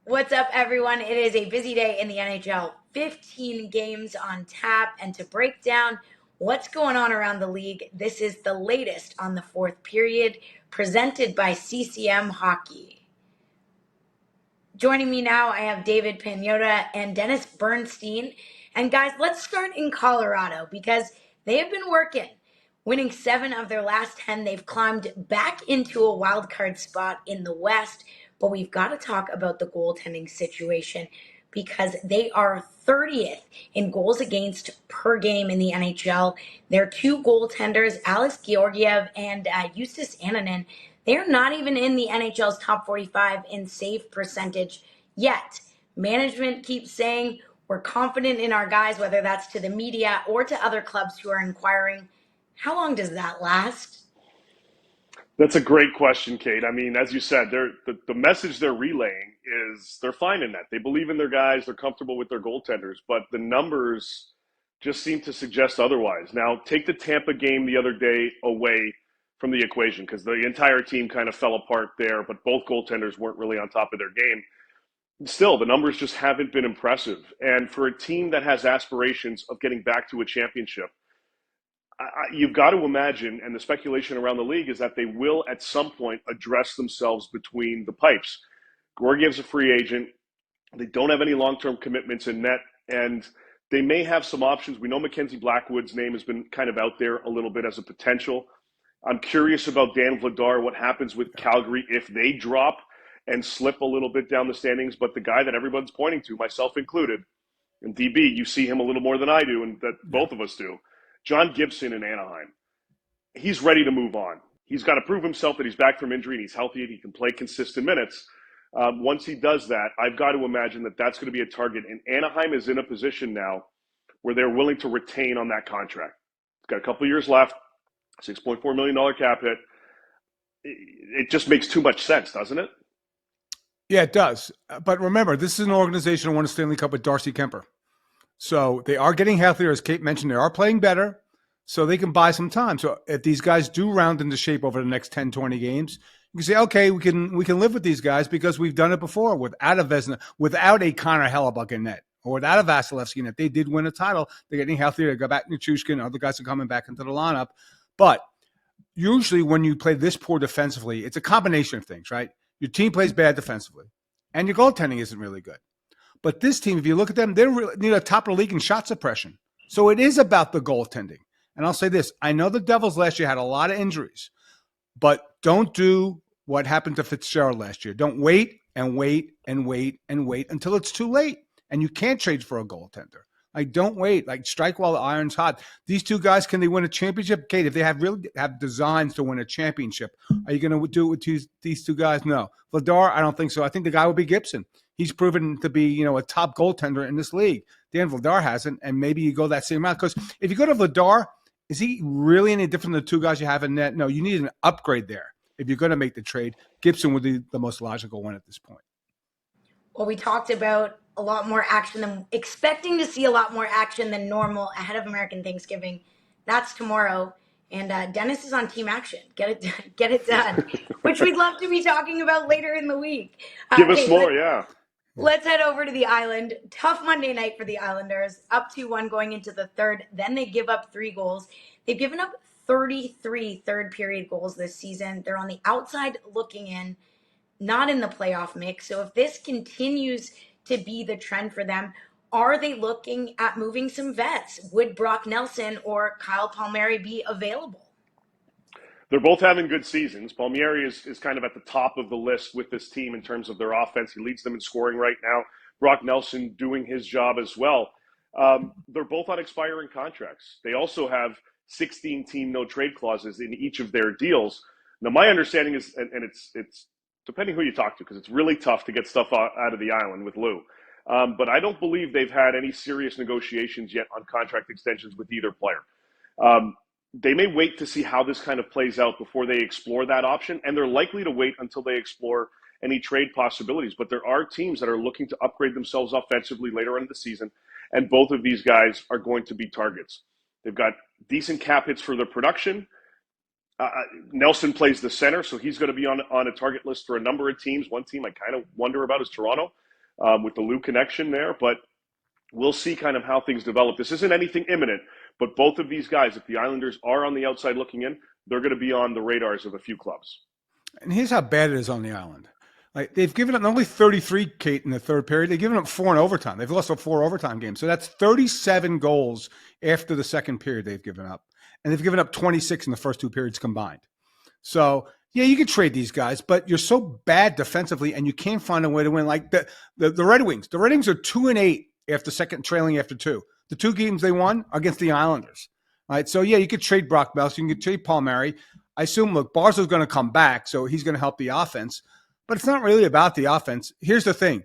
What's up, everyone? It is a busy day in the NHL. 15 games on tap. And to break down what's going on around the league, this is the latest on the fourth period, presented by CCM Hockey. Joining me now, I have David Pagnotta and Dennis Bernstein. And guys, let's start in Colorado because they have been working. Winning 7 of their last 10, they've climbed back into a wild card spot in the West. But we've got to talk about the goaltending situation because they are 30th in goals against per game in the NHL. Their two goaltenders, Alex Georgiev and Justus Annunen, they're not even in the NHL's top 45 in save percentage yet. Management keeps saying we're confident in our guys, whether that's to the media or to other clubs who are inquiring. How long does that last? That's a great question, Kate. I mean, as you said, the message they're relaying is they're fine in that. They believe in their guys. They're comfortable with their goaltenders, but the numbers just seem to suggest otherwise. Now, take the Tampa game the other day away from the equation because the entire team kind of fell apart there, but both goaltenders weren't really on top of their game. Still, the numbers just haven't been impressive. And for a team that has aspirations of getting back to a championship, you've got to imagine, and the speculation around the league is that they will at some point address themselves between the pipes. Georgiev's a free agent. They don't have any long-term commitments in net, and they may have some options. We know Mackenzie Blackwood's name has been kind of out there a little bit as a potential. I'm curious about Dan Vladar, what happens with Calgary if they drop and slip a little bit down the standings. But the guy that everyone's pointing to, myself included, and DB, you see him a little more than I do, and that both of us do. John Gibson in Anaheim. He's ready to move on. He's got to prove himself that he's back from injury and he's healthy and he can play consistent minutes. Once he does that, I've got to imagine that that's going to be a target. And Anaheim is in a position now where they're willing to retain on that contract. It's got a couple of years left, $6.4 million cap hit. It just makes too much sense, doesn't it? Yeah, it does. But remember, this is an organization that won a Stanley Cup with Darcy Kemper. So they are getting healthier, as Kate mentioned. They are playing better, so they can buy some time. So if these guys do round into shape over the next 10, 20 games, you can say, okay, we can live with these guys because we've done it before without a Vezina, without a Connor Hellebuck in net, or without a Vasilevsky in net. They did win a title. They're getting healthier. They got back Nichushkin. Other guys are coming back into the lineup. But usually when you play this poor defensively, it's a combination of things, right? Your team plays bad defensively, and your goaltending isn't really good. But this team, if you look at them, they're near the top of the league in shot suppression. So it is about the goaltending. And I'll say this. I know the Devils last year had a lot of injuries, but don't do what happened to Fitzgerald last year. Don't wait and wait and wait and wait until it's too late. And you can't trade for a goaltender. Like, don't wait. Like, strike while the iron's hot. These two guys, can they win a championship? Kate, if they really have designs to win a championship, are you going to do it with these two guys? No. Vladar, I don't think so. I think the guy will be Gibson. He's proven to be, a top goaltender in this league. Dan Vladar hasn't, and maybe you go that same route. Because if you go to Vladar, is he really any different than the two guys you have in net? No, you need an upgrade there. If you're going to make the trade, Gibson would be the most logical one at this point. Well, we talked about a lot more action than expecting to see a lot more action than normal ahead of American Thanksgiving. That's tomorrow. And Dennis is on team action. Get it done, which we'd love to be talking about later in the week. Give us more, yeah. Let's head over to the island. Tough Monday night for the Islanders. Up 2-1 going into the third. Then they give up 3 goals. They've given up 33 third period goals this season. They're on the outside looking in, not in the playoff mix. So if this continues to be the trend for them, are they looking at moving some vets? Would Brock Nelson or Kyle Palmieri be available? They're both having good seasons. Palmieri is kind of at the top of the list with this team in terms of their offense. He leads them in scoring right now. Brock Nelson doing his job as well. They're both on expiring contracts. They also have 16-team no-trade clauses in each of their deals. Now, my understanding is, and it's depending who you talk to, because it's really tough to get stuff out of the island with Lou. But I don't believe they've had any serious negotiations yet on contract extensions with either player. They may wait to see how this kind of plays out before they explore that option, and they're likely to wait until they explore any trade possibilities. But there are teams that are looking to upgrade themselves offensively later in the season, and both of these guys are going to be targets. They've got decent cap hits for their production. Nelson plays the center, so he's going to be on a target list for a number of teams. One team I kind of wonder about is Toronto. with the Lou connection there. But we'll see kind of how things develop. This isn't anything imminent, but both of these guys, if the Islanders are on the outside looking in, they're going to be on the radars of a few clubs. And here's how bad it is on the island. Like they've given up only 33, Kate, in the third period. They've given up 4 in overtime. They've lost 4 overtime games. So that's 37 goals after the second period they've given up. And they've given up 26 in the first 2 periods combined. So, yeah, you could trade these guys, but you're so bad defensively and you can't find a way to win. Like the Red Wings. The Red Wings are 2-8 after trailing after 2. The 2 games they won are against the Islanders. All right. So, yeah, you could trade Brock Belson. You could trade Palmieri. I assume, look, Barzal's going to come back, so he's going to help the offense. But it's not really about the offense. Here's the thing.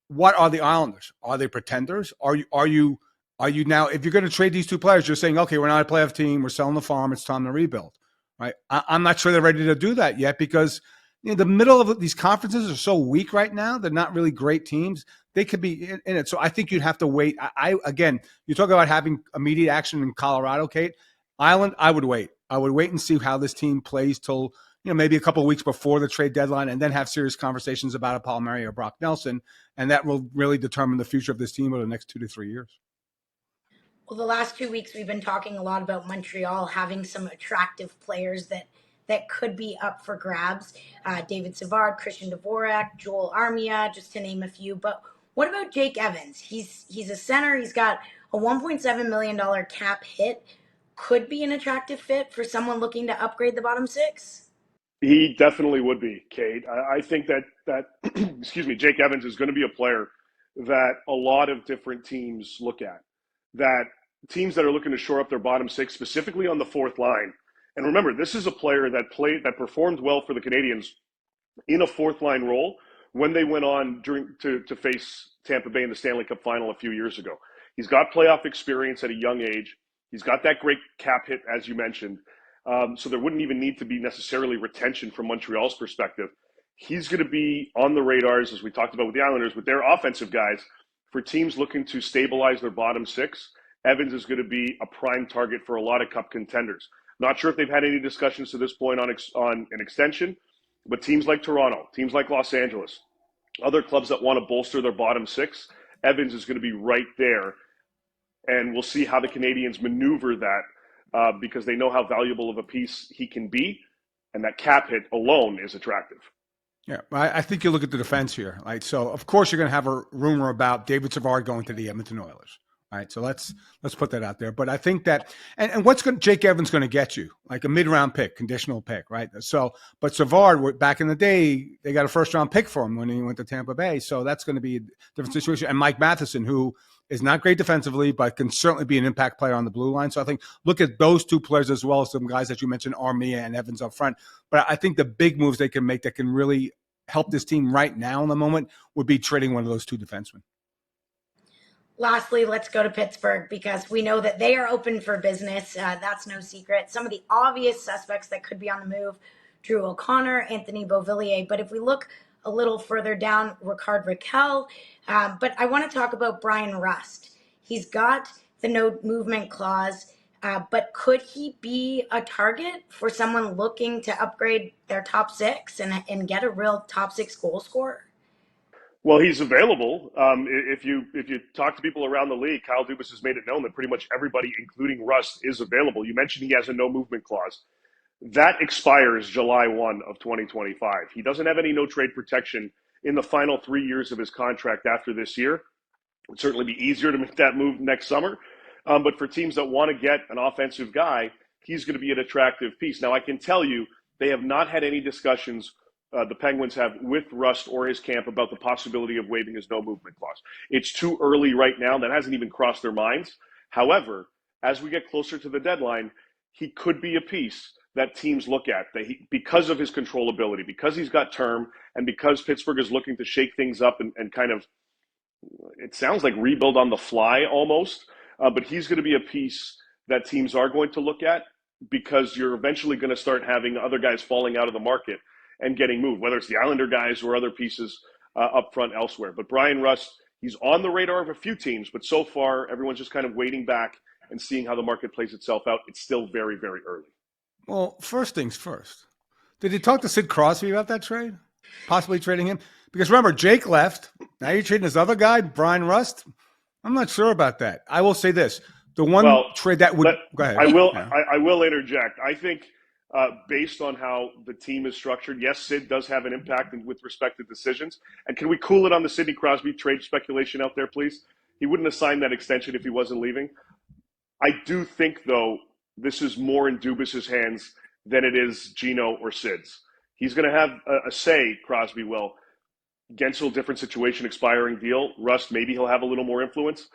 What are the Islanders? Are they pretenders? Are you now, if you're going to trade these 2 players, you're saying, okay, we're not a playoff team. We're selling the farm. It's time to rebuild. Right? I'm not sure they're ready to do that yet because the middle of these conferences are so weak right now. They're not really great teams. They could be in it. So I think you'd have to wait. Again, you talk about having immediate action in Colorado, Kate. Island, I would wait. I would wait and see how this team plays till maybe a couple of weeks before the trade deadline, and then have serious conversations about a Palmieri or Brock Nelson, and that will really determine the future of this team over the next 2 to 3 years. Well, the last 2 weeks we've been talking a lot about Montreal having some attractive players that could be up for grabs. David Savard, Christian Dvorak, Joel Armia, just to name a few. But what about Jake Evans? He's a center. He's got a $1.7 million cap hit. Could be an attractive fit for someone looking to upgrade the bottom 6. He definitely would be, Kate. I think that excuse me, Jake Evans is going to be a player that a lot of different teams look at. That teams that are looking to shore up their bottom 6, specifically on the 4th line. And remember, this is a player that performed well for the Canadiens in a 4th line role when they went on to face Tampa Bay in the Stanley Cup final a few years ago. He's got playoff experience at a young age. He's got that great cap hit, as you mentioned. So there wouldn't even need to be necessarily retention from Montreal's perspective. He's going to be on the radars, as we talked about with the Islanders, with their offensive guys. For teams looking to stabilize their bottom 6, Evans is going to be a prime target for a lot of cup contenders. Not sure if they've had any discussions to this point on an extension, but teams like Toronto, teams like Los Angeles, other clubs that want to bolster their bottom 6, Evans is going to be right there. And we'll see how the Canadiens maneuver that because they know how valuable of a piece he can be. And that cap hit alone is attractive. Yeah, I think you look at the defense here. Right? So, of course, you're going to have a rumor about David Savard going to the Edmonton Oilers. All right, so let's put that out there. But I think that, and what's Jake Evans going to get you? Like a mid-round pick, conditional pick, right? So, but Savard, back in the day, they got a first-round pick for him when he went to Tampa Bay. So that's going to be a different situation. And Mike Matheson, who is not great defensively, but can certainly be an impact player on the blue line. So I think look at those 2 players as well as some guys that you mentioned, Armia and Evans up front. But I think the big moves they can make that can really help this team right now in the moment would be trading one of those 2 defensemen. Lastly, let's go to Pittsburgh because we know that they are open for business. That's no secret. Some of the obvious suspects that could be on the move, Drew O'Connor, Anthony Beauvillier. But if we look a little further down, Ricard Raquel. But I want to talk about Bryan Rust. He's got the no movement clause, but could he be a target for someone looking to upgrade their top 6 and get a real top 6 goal scorer? Well, he's available. If you talk to people around the league, Kyle Dubas has made it known that pretty much everybody, including Rust, is available. You mentioned he has a no movement clause. That expires July 1 of 2025. He doesn't have any no trade protection in the final 3 years of his contract after this year. It would certainly be easier to make that move next summer. But for teams that want to get an offensive guy, he's going to be an attractive piece. Now, I can tell you they have not had any discussions the Penguins have with Rust or his camp about the possibility of waiving his no movement clause. It's too early right now. That hasn't even crossed their minds. However, as we get closer to the deadline, he could be a piece that teams look at because of his controllability, because he's got term, and because Pittsburgh is looking to shake things up and kind of, it sounds like rebuild on the fly almost. But he's going to be a piece that teams are going to look at because you're eventually going to start having other guys falling out of the market and getting moved, whether it's the Islander guys or other pieces up front elsewhere. But Bryan Rust, he's on the radar of a few teams, but so far everyone's just kind of waiting back and seeing how the market plays itself out. It's still very, very early. Well, first things first. Did he talk to Sid Crosby about that trade? Possibly trading him? Because remember, Jake left. Now you're trading this other guy, Bryan Rust. I'm not sure about that. I will say this: the one trade that would go ahead. I will interject. I think based on how the team is structured, yes, Sid does have an impact with respect to decisions. And can we cool it on the Sidney Crosby trade speculation out there, please? He wouldn't have signed that extension if he wasn't leaving. I do think, though, this is more in Dubas's hands than it is Gino or Sid's. He's going to have a say, Crosby will. Gensel, different situation, expiring deal. Rust, maybe he'll have a little more influence.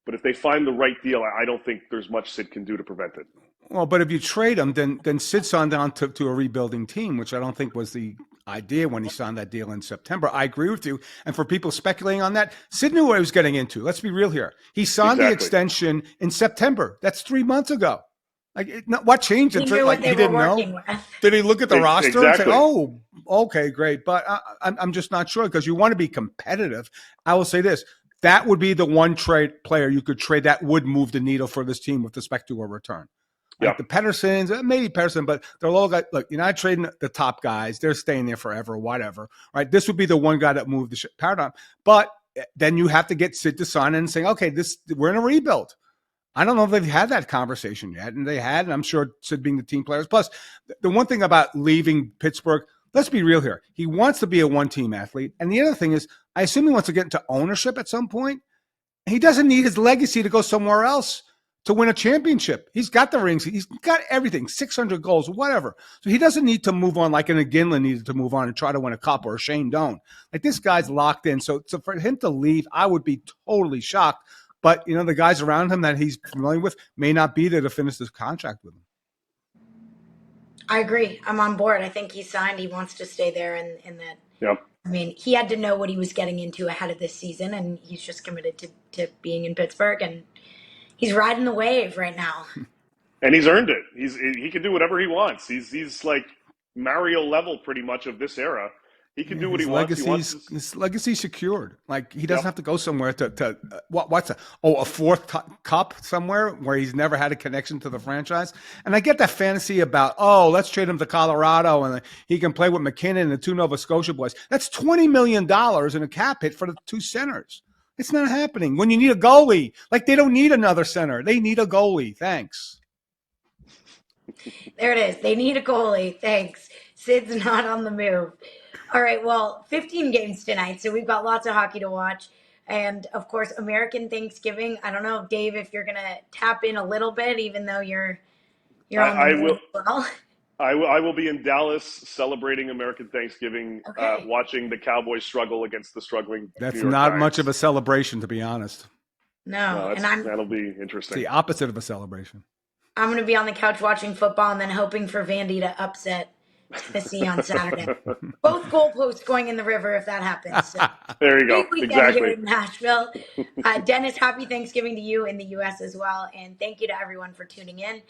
But if they find the right deal, I don't think there's much Sid can do to prevent it. Well, but if you trade him, then Sid's on down to a rebuilding team, which I don't think was the idea when he signed that deal in September. I agree with you. And for people speculating on that, Sid knew what he was getting into. Let's be real here. He signed the extension in September. That's 3 months ago. What changed? He knew what they were working with. Did he look at the roster and say, "Oh, okay, great"? But I'm just not sure because you want to be competitive. I will say this: that would be the one trade player you could trade that would move the needle for this team with respect to a return. Like the Pettersens, maybe Pettersen, but they're all guys. Look, you're not trading the top guys; they're staying there forever, whatever. Right? This would be the one guy that moved the paradigm. But then you have to get Sid to sign and saying, "Okay, we're in a rebuild." I don't know if they've had that conversation yet, and they had, and I'm sure Sid being the team players. Plus, the one thing about leaving Pittsburgh, let's be real here. He wants to be a one-team athlete. And the other thing is, I assume he wants to get into ownership at some point. He doesn't need his legacy to go somewhere else to win a championship. He's got the rings. He's got everything, 600 goals, whatever. So he doesn't need to move on like an Ginlin needed to move on and try to win a cup or a Shane Doan. Like this guy's locked in. So for him to leave, I would be totally shocked. But, the guys around him that he's familiar with may not be there to finish this contract with him. I agree. I'm on board. I think he signed. He wants to stay there in that. Yep. I mean, he had to know what he was getting into ahead of this season, and he's just committed to being in Pittsburgh, and he's riding the wave right now. And he's earned it. He can do whatever he wants. He's like Mario level pretty much of this era. He can do what he wants. His legacy secured. Like he doesn't have to go somewhere to what's a fourth cup somewhere where he's never had a connection to the franchise. And I get that fantasy about let's trade him to Colorado and he can play with McKinnon and the two Nova Scotia boys. That's $20 million in a cap hit for the two centers. It's not happening. When you need a goalie, like they don't need another center. They need a goalie. Thanks. There it is. They need a goalie. Thanks. Sid's not on the move. All right, well, 15 games tonight, so we've got lots of hockey to watch. And, of course, American Thanksgiving. I don't know, Dave, if you're going to tap in a little bit, even though you're on the move as well. I will be in Dallas celebrating American Thanksgiving, watching the Cowboys struggle against the struggling That's New York not Giants. much of a celebration, to be honest. No, that'll be interesting. It's the opposite of a celebration. I'm going to be on the couch watching football and then hoping for Vandy to upset Tennessee on Saturday. Both goalposts going in the river if that happens. So, there you go. Exactly. Here in Nashville. Dennis, happy Thanksgiving to you in the U.S. as well. And thank you to everyone for tuning in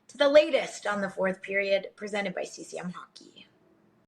to the latest on the fourth period presented by CCM Hockey.